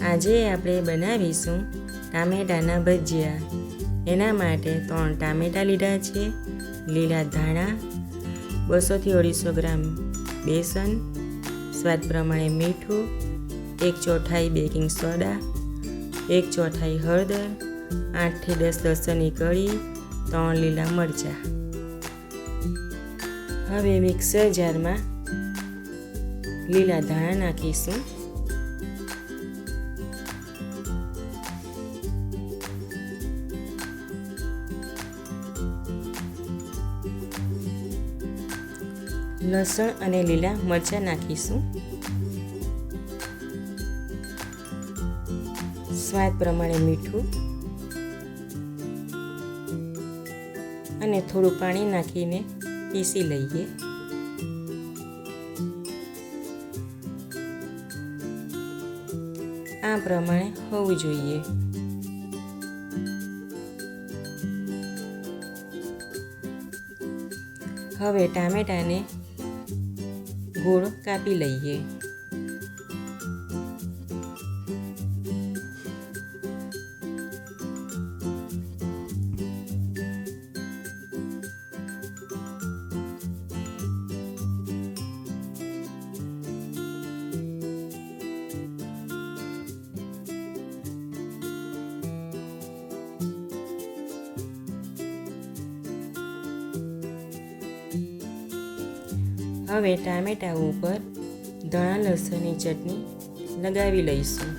આજે આપણે બનાવીશું ટામેટાના ભજીયા. એના માટે 3 ટામેટા લીધા છે, લીલા ધાણા, 200 થી 250 ગ્રામ બેસન, સ્વાદ પ્રમાણે મીઠું, 1/4 બેકિંગ સોડા, 1/4 હળદર, 8 થી 10 લસણની કળી, 3 લીલા મરચાં. હવે મિક્સર જારમાં લીલા ધાણા નાખીશું. લસણ અને લીલા મરચાં નાખીશું. સ્વાદ પ્રમાણે મીઠું અને થોડું પાણી નાખીને પીસી લઈએ. આ પ્રમાણે હોવું જોઈએ. હવે ટામેટાને ગોળ કાપી લઈએ. હવે ટામેટા ઉપર ધાણા લસણની ચટણી લગાવી લઈશું.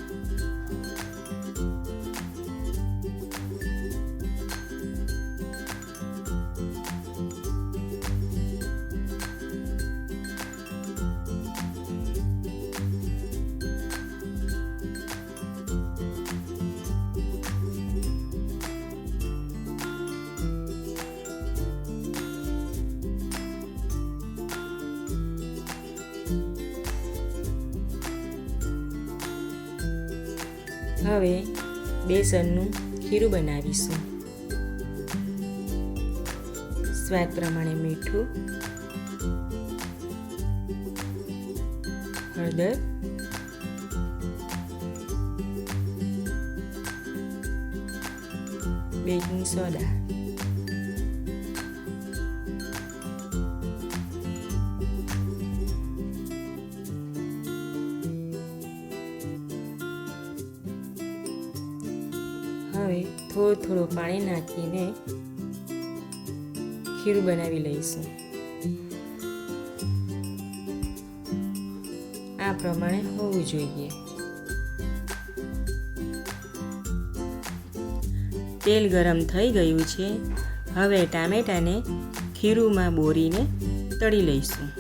હવે બેસનનું ખીરું બનાવીશું. સ્વાદ પ્રમાણે મીઠું, હળદર, બેકિંગ સોડા, હવે થોડું પાણી નાખીને ખીરું બનાવી લઈશું. આ પ્રમાણે હોવું જોઈએ. તેલ ગરમ થઈ ગયું છે. હવે ટામેટાને ખીરુંમાં બોરીને તળી લઈશું.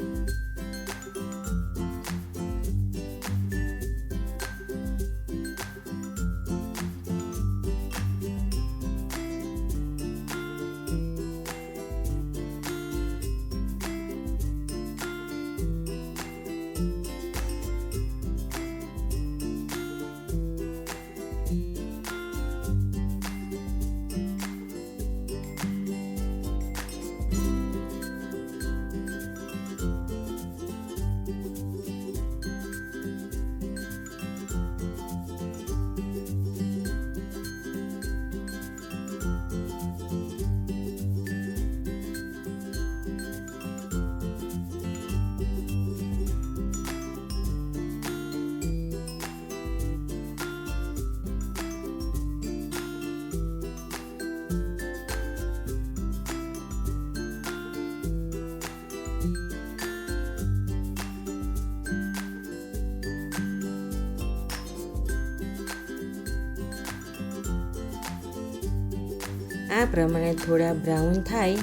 આ પ્રમાણે થોડા બ્રાઉન થાય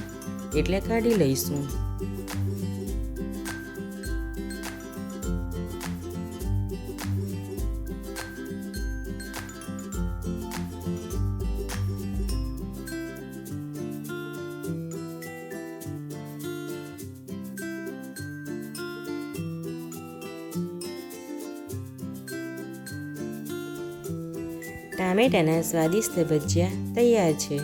એટલે કાઢી લઈશું. ટામેટાના સ્વાદિષ્ટ ભજીયા તૈયાર છે.